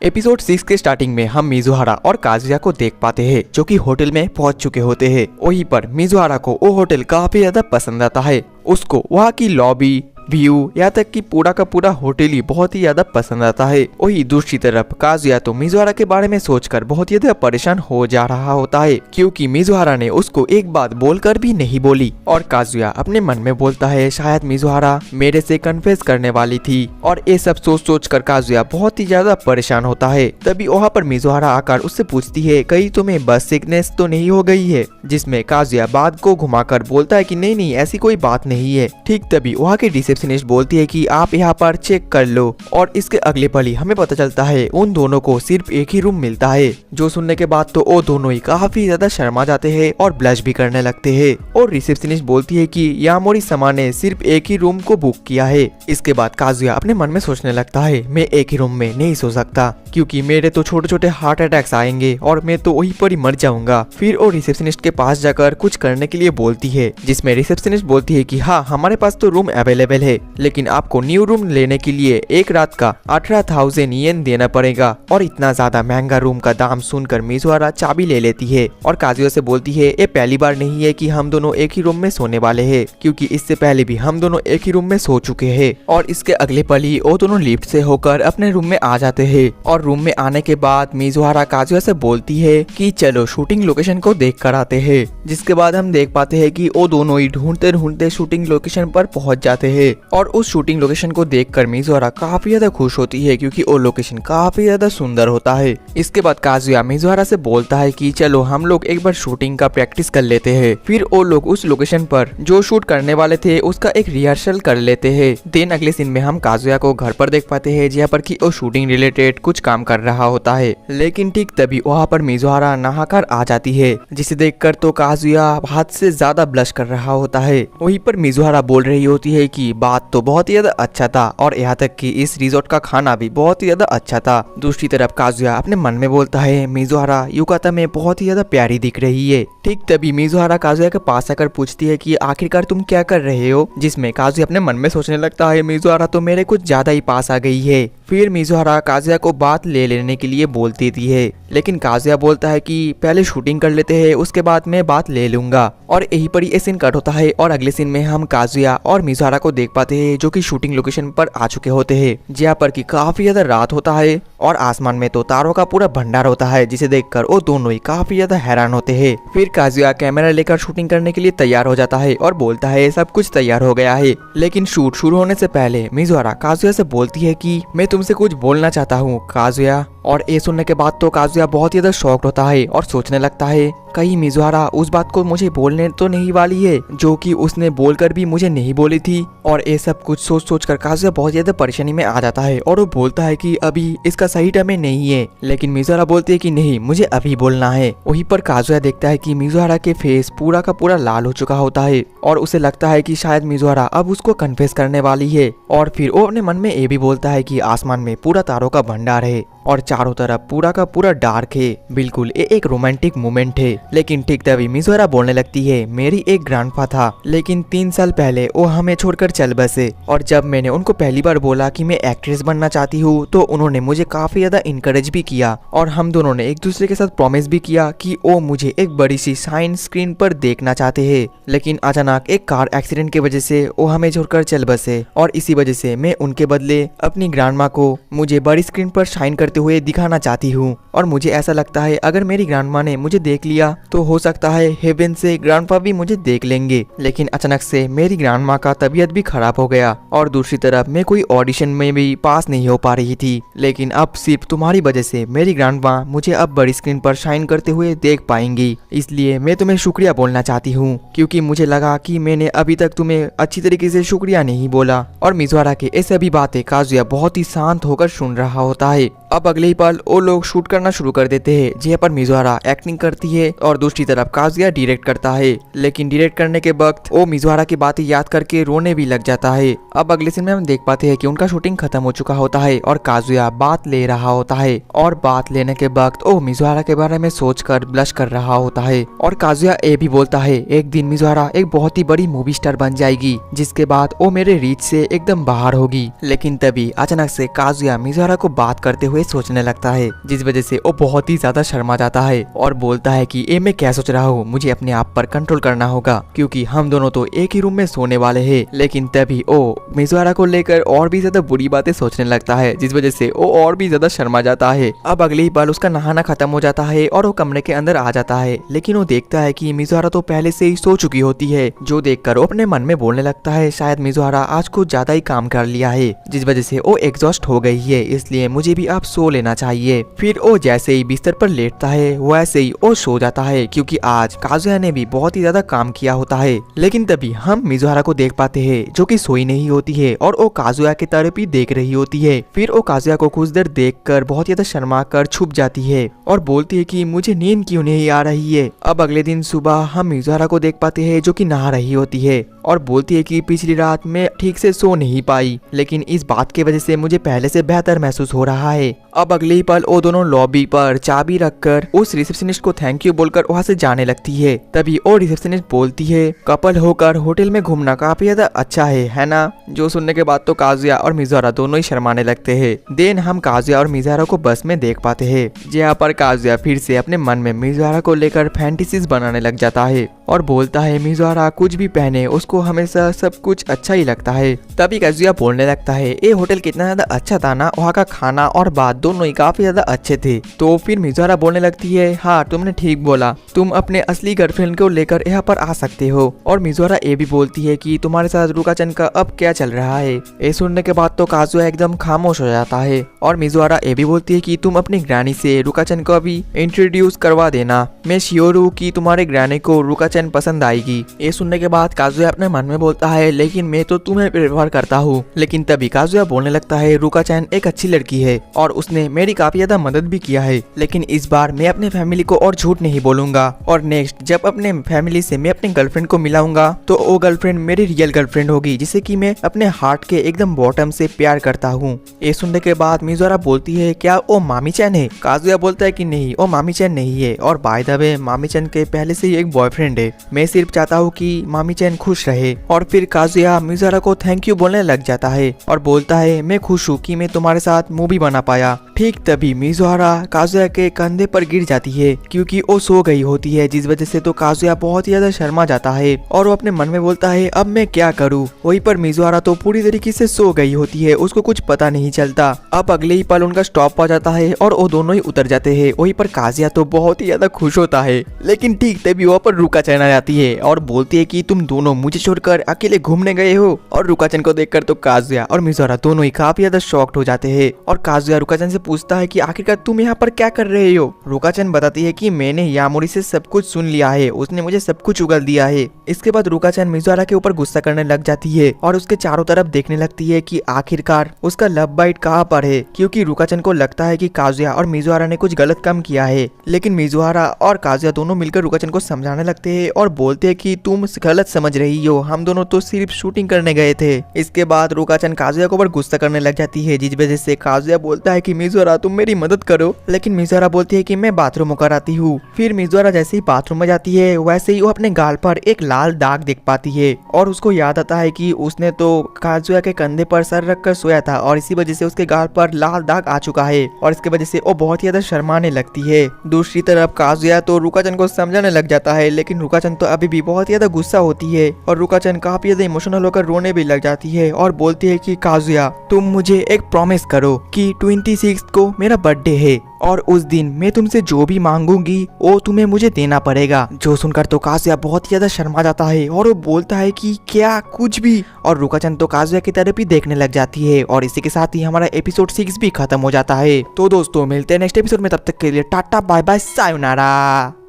Episode 6 के starting में हम मिजुहारा और काजुया को देख पाते हैं जो कि होटल में पहुंच चुके होते हैं। वहीं पर मिजुहारा को वो होटल काफी ज्यादा पसंद आता है। उसको वहाँ की लॉबी, व्यू, यहाँ तक कि पूरा का पूरा होटल ही बहुत ही ज्यादा पसंद आता है। वही दूसरी तरफ काजुया तो मिजुहारा के बारे में सोचकर बहुत ही ज्यादा परेशान हो जा रहा होता है, क्योंकि मिजुहारा ने उसको एक बात बोलकर भी नहीं बोली। और काजुया अपने मन में बोलता है शायद मिजुहारा मेरे से कन्फेस करने वाली थी। और ये सब सोच कर काजुया बहुत ही ज्यादा परेशान होता है। तभी वहाँ पर मिजुहारा आकर उससे पूछती है कहीं तुम्हें बस सिकनेस तो नहीं हो गई है, जिसमें काजुया बात को घुमाकर बोलता है कि नहीं ऐसी कोई बात नहीं है। ठीक तभी वहाँ के रिसेप्शनिस्ट बोलती है कि आप यहाँ पर चेक कर लो। और इसके अगले पल ही हमें पता चलता है उन दोनों को सिर्फ एक ही रूम मिलता है। जो सुनने के बाद तो वो दोनों ही काफी ज्यादा शर्मा जाते हैं और ब्लश भी करने लगते हैं। और रिसेप्शनिस्ट बोलती है कि यामोरी समा ने सिर्फ एक ही रूम को बुक किया है। इसके बाद काजुया अपने मन में सोचने लगता है मैं एक ही रूम में नहीं सो सकता, क्योंकि मेरे तो छोटे छोटे हार्ट अटैक्स आएंगे और मैं तो वहीं पर ही मर जाऊंगा। फिर वो रिसेप्शनिस्ट के पास जाकर कुछ करने के लिए बोलती है, जिसमें रिसेप्शनिस्ट बोलती है कि हाँ हमारे पास तो रूम अवेलेबल है, लेकिन आपको न्यू रूम लेने के लिए एक रात का 18,000 येन देना पड़ेगा। और इतना ज्यादा महंगा रूम का दाम सुनकर मिजुहारा चाबी ले लेती है और काजुया से बोलती है ये पहली बार नहीं है कि हम दोनों एक ही रूम में सोने वाले हैं, क्योंकि इससे पहले भी हम दोनों एक ही रूम में सो चुके हैं। और इसके अगले पल ही वो दोनों लिफ्ट से होकर अपने रूम में आ जाते हैं। और रूम में आने के बाद मिजुहारा काजुया से बोलती है कि चलो शूटिंग लोकेशन को देख कर आते हैं। जिसके बाद हम देख पाते हैं कि वो दोनों ही ढूंढते ढूंढते शूटिंग लोकेशन पर पहुंच जाते हैं। और उस शूटिंग लोकेशन को देखकर मिजुहारा काफी ज्यादा खुश होती है, क्योंकि वो लोकेशन काफी ज्यादा सुंदर होता है। इसके बाद काजुया मिजुहारा से बोलता है कि चलो हम लोग एक बार शूटिंग का प्रैक्टिस कर लेते हैं। फिर वो लोग उस लोकेशन पर जो शूट करने वाले थे उसका एक रिहर्सल कर लेते हैं। देन अगले सीन में हम काजुया को घर पर देख पाते हैं, जहाँ पर कि वो शूटिंग रिलेटेड कुछ काम कर रहा होता है। लेकिन ठीक तभी वहाँ पर मिजुहारा नहाकर आ जाती है, जिसे देखकर तो काजुया हाथ से ज्यादा ब्लश कर रहा होता है। वहीं पर मिजुहारा बोल रही होती है कि बात तो बहुत ही ज्यादा अच्छा था और यहाँ तक कि इस रिजॉर्ट का खाना भी बहुत ही ज्यादा अच्छा था। दूसरी तरफ काजुया अपने मन में बोलता है मिजुहारा युकाता में बहुत ही ज्यादा प्यारी दिख रही है। ठीक तभी मिजुहारा काजुया के पास आकर पूछती है कि आखिरकार तुम क्या कर रहे हो, जिसमें काजुया अपने मन में सोचने लगता है मिजुहारा तो मेरे कुछ ज्यादा ही पास आ गई है। फिर मिजुहारा काजुया को बात ले लेने के लिए बोल देती है, लेकिन काजुया बोलता है कि पहले शूटिंग कर लेते हैं उसके बाद मैं बात ले लूंगा। और यही पर ये सीन कट होता है और अगले सीन में हम काजुया और मिजुहारा को देख पाते हैं जो कि शूटिंग लोकेशन पर आ चुके होते हैं, जहाँ पर कि काफी ज्यादा रात होता है और आसमान में तो तारों का पूरा भंडार होता है, जिसे देखकर वो दोनों ही काफी ज्यादा हैरान होते हैं। फिर काजुया कैमरा लेकर शूटिंग करने के लिए तैयार हो जाता है और बोलता है सब कुछ तैयार हो गया है। लेकिन शूट शुरू होने से पहले मिजुहारा काजुया से बोलती है कि मैं तुमसे कुछ बोलना चाहता हूँ काजुया। और ये सुनने के बाद तो काजुया बहुत ही ज्यादा शॉक्ड होता है और सोचने लगता है कहीं मिजुहारा उस बात को मुझे बोलने तो नहीं वाली है जो कि उसने बोलकर भी मुझे नहीं बोली थी। और ये सब कुछ सोच कर काजुया बहुत ज्यादा परेशानी में आ जाता है और वो बोलता है कि अभी इसका सही टाइम नहीं है। लेकिन मिजुहारा बोलती है कि नहीं मुझे अभी बोलना है। वहीं पर काजुया देखता है कि मिजुहारा के फेस पूरा का पूरा लाल हो चुका होता है और उसे लगता है कि शायद मिजुहारा अब उसको कन्फेस करने वाली है। और फिर वो अपने मन में ये भी बोलता है कि आसमान में पूरा तारों का भंडार है और चारों तरफ पूरा का पूरा डार्क है, बिल्कुल ये एक रोमांटिक मोमेंट है। लेकिन ठीक तभी मिजुहारा बोलने लगती है मेरी एक ग्रैंडपा था, लेकिन 3 साल पहले वो हमें छोड़कर चल बसे। और जब मैंने उनको पहली बार बोला कि मैं एक्ट्रेस बनना चाहती हूँ तो उन्होंने मुझे काफी ज्यादा इनकरेज भी किया और हम दोनों ने एक दूसरे के साथ प्रॉमिस भी किया कि वो मुझे एक बड़ी सी साइन स्क्रीन पर देखना चाहते हैं। लेकिन अचानक एक कार एक्सीडेंट की वजह से वो हमें छोड़कर चल बसे और इसी वजह से मैं उनके बदले अपनी ग्रैंडमा को मुझे बड़ी स्क्रीन पर शाइन करते हुए दिखाना चाहती हूँ। और मुझे ऐसा लगता है अगर मेरी ग्रैंडमा ने मुझे देख लिया तो हो सकता है हेवन से ग्रैंडपा भी मुझे देख लेंगे। लेकिन अचानक से मेरी ग्रैंडमा का तबीयत भी खराब हो गया और दूसरी तरफ मैं कोई ऑडिशन में भी पास नहीं हो पा रही थी। लेकिन अब सिर्फ तुम्हारी वजह से मेरी ग्रैंडमा मुझे अब बड़ी स्क्रीन पर शाइन करते हुए देख पाएंगी, इसलिए मैं तुम्हें शुक्रिया बोलना चाहती हूँ, क्योंकि मुझे लगा कि मैंने अभी तक तुम्हें अच्छी तरीके से शुक्रिया नहीं बोला। और मिजुहारा के ये सभी बातें काजुया बहुत ही शांत होकर सुन रहा होता है। अब अगले ही पल वो लोग शूट करना शुरू कर देते हैं, जहाँ पर मिजुहारा एक्टिंग करती है और दूसरी तरफ काजुया डायरेक्ट करता है। लेकिन डायरेक्ट करने के वक्त वो मिजुहारा की बातें याद करके रोने भी लग जाता है। अब अगले सीन में हम देख पाते हैं कि उनका शूटिंग खत्म हो चुका होता है और काजुया बात ले रहा होता है और बात लेने के वक्त वो मिजुहारा के बारे में सोचकर ब्लश कर रहा होता है। और काजुया ये भी बोलता है एक दिन मिजुहारा एक बहुत ही बड़ी मूवी स्टार बन जाएगी, जिसके बाद वो मेरे रीच से एकदम बाहर होगी। लेकिन तभी अचानक से काजुया मिजुहारा को बात करते हुए हुए सोचने लगता है, जिस वजह से वो बहुत ही ज्यादा शर्मा जाता है और बोलता है कि ये मैं क्या सोच रहा हूँ, मुझे अपने आप पर कंट्रोल करना होगा क्योंकि हम दोनों तो एक ही रूम में सोने वाले हैं। लेकिन तभी वो मिजुहारा को लेकर और भी ज्यादा बुरी बातें सोचने लगता है, जिस वजह से वो और भी ज्यादा शर्मा जाता है। अब अगले ही पल उसका नहाना खत्म हो जाता है और वो कमरे के अंदर आ जाता है, लेकिन वो देखता है कि मिजुहारा तो पहले से ही सो चुकी होती है, जो देखकर वो अपने मन में बोलने लगता है शायद मिजुहारा आज कुछ ज्यादा ही काम कर लिया है, जिस वजह से वो एग्जॉस्ट हो गई है, इसलिए मुझे भी अब सो लेना चाहिए। फिर वो जैसे ही बिस्तर पर लेटता है वैसे ही वो सो जाता है क्योंकि आज काजुया ने भी बहुत ही ज्यादा काम किया होता है। लेकिन तभी हम मिजुहारा को देख पाते हैं जो कि सोई नहीं होती है और वो काजुया की तरफ ही देख रही होती है। फिर वो काजुया को कुछ देर देखकर बहुत ज्यादा शर्मा कर छुप जाती है और बोलती है कि मुझे नींद क्यों नहीं आ रही है। अब अगले दिन सुबह हम मिजुहारा को देख पाते हैं जो कि नहा रही होती है और बोलती है कि पिछली रात में ठीक से सो नहीं पाई, लेकिन इस बात की वजह से मुझे पहले से बेहतर महसूस हो रहा है। अब अगले ही पल वो दोनों लॉबी पर चाबी रखकर उस रिसेप्शनिस्ट को थैंक यू बोलकर वहां से जाने लगती है। तभी वो रिसेप्शनिस्ट बोलती है कपल होकर होटल में घूमना काफी ज्यादा अच्छा है ना। जो सुनने के बाद तो काजुया और मिजुहारा दोनों ही शर्माने लगते हैं। देन हम काजुया और मिजुहारा को बस में देख पाते हैं, जहाँ पर काजुया फिर से अपने मन में मिजुहारा को लेकर फैंटेसीज बनाने लग जाता है और बोलता है मिजुहारा कुछ भी पहने उसको हमेशा सब कुछ अच्छा ही लगता है। तभी काजुया बोलने लगता है ये होटल कितना ज्यादा अच्छा था ना, वहाँ का खाना और बात दोनों ही काफी ज्यादा अच्छे थे। तो फिर मिजुहारा बोलने लगती है हाँ तुमने ठीक बोला, तुम अपने असली गर्लफ्रेंड को लेकर यहाँ पर आ सकते हो। और मिजुहारा ये भी बोलती है कि तुम्हारे साथ रुका-चन का अब क्या चल रहा है। ये सुनने के बाद तो काजुया एकदम खामोश हो जाता है और मिजुहारा ये भी बोलती है कि तुम अपनी ग्रैनी से रुका-चन को अभी इंट्रोड्यूस करवा देना, मैं श्योर हूँ कि तुम्हारे ग्रैनी को रुका-चन पसंद आएगी। ये सुनने के बाद काजुया अपने मन में बोलता है लेकिन मैं तो तुम्हें प्रेफर करता हूँ। लेकिन तभी काजुया बोलने लगता है रुका-चन एक अच्छी लड़की है और उसने मेरी काफी ज्यादा मदद भी किया है, लेकिन इस बार मैं अपने फैमिली को और झूठ नहीं बोलूंगा और नेक्स्ट जब अपने फैमिली से मैं अपने गर्लफ्रेंड को मिलाऊंगा तो वो गर्लफ्रेंड मेरी रियल गर्लफ्रेंड होगी जिसे कि मैं अपने हार्ट के एकदम बॉटम से प्यार करता हूँ। ये सुनने के बाद मिजुहारा बोलती है क्या वो मामी-चैन है। काजुया बोलता है कि नहीं वो मामी-चैन नहीं है और बाय द वे मामी-चैन के पहले से ही एक बॉयफ्रेंड है, मैं सिर्फ चाहता हूँ कि मामी-चैन खुश रहे। और फिर काजुया मिजुहारा को थैंक यू बोलने लग जाता है और बोलता है मैं खुश हूँ कि मैं तुम्हारे साथ मूवी बना पाया। ठीक तभी मिजुहारा काजुया के कंधे पर गिर जाती है क्योंकि वो सो गई होती है, जिस वजह से तो काजुया बहुत ही ज्यादा शर्मा जाता है और वो अपने मन में बोलता है अब मैं क्या करूँ। वहीं पर मिजुहारा तो पूरी तरीके से सो गई होती है, उसको कुछ पता नहीं चलता। अब अगले ही पल उनका स्टॉप आ जाता है और वो दोनों ही उतर जाते हैं। वहीं पर काजुया तो बहुत ही ज्यादा खुश होता है, लेकिन ठीक तभी वहाँ पर रुका-चन आ जाती है और बोलती है कि तुम दोनों मुझे छोड़कर अकेले घूमने गए हो। और रुका-चन को देखकर तो काजुया और मिजुहारा दोनों ही काफी ज्यादा शॉक्ड हो जाते हैं और काजुया रुका-चन से पूछता है कि आखिरकार तुम यहाँ पर क्या कर रहे हो। रुका-चन बताती है कि मैंने यामोरी से सब कुछ सुन लिया है, उसने मुझे सब कुछ उगल दिया है। इसके बाद रुका-चन मिजुहारा के ऊपर गुस्सा करने लग जाती है और उसके चारों तरफ देखने लगती है कि आखिरकार उसका लव बाइट कहाँ पर है, क्योंकि रुका-चन को लगता है कि काजुया और मिजुहारा ने कुछ गलत काम किया है। लेकिन मिजुहारा और काजुया दोनों मिलकर रुका-चन को समझाने लगते हैं और बोलते हैं कि तुम गलत समझ रही हो, हम दोनों तो सिर्फ शूटिंग करने गए थे। इसके बाद रुका-चन काजुया के ऊपर गुस्सा करने लग जाती है, जिस वजह से काजुया बोलता है कि मिजुहारा तुम मेरी मदद करो, लेकिन मिजुहारा बोलती है कि मैं बाथरूम होकर आती हूँ। फिर मिजुहारा जैसे ही बाथरूम में जाती है वैसे ही वो अपने गाल पर एक लाल दाग देख पाती है और उसको याद आता है कि उसने तो काजुया के कंधे पर सर रखकर सोया था और इसी वजह से उसके गाल पर लाल दाग आ चुका है और इसके वजह से वो बहुत ही ज्यादा शर्माने लगती है। दूसरी तरफ काजुया तो रुका-चन को समझाने लग जाता है, लेकिन रुका-चन तो अभी भी बहुत ज्यादा गुस्सा होती है और रुका-चन काफी ज्यादा इमोशनल होकर रोने भी लग जाती है और बोलती है कि काजुया तुम मुझे एक प्रॉमिस करो कि 26 को मेरा बर्थडे है और उस दिन मैं तुमसे जो भी मांगूंगी वो तुम्हें मुझे देना पड़ेगा। जो सुनकर तो काजुया बहुत ज्यादा शर्मा जाता है और वो बोलता है कि क्या कुछ भी, और रुका-चन तो काजुया की तरफ ही देखने लग जाती है और इसी के साथ ही हमारा एपिसोड 6 भी खत्म हो जाता है। तो दोस्तों मिलते हैं नेक्स्ट एपिसोड में, तब तक के लिए टाटा बाय बाय सायोनारा।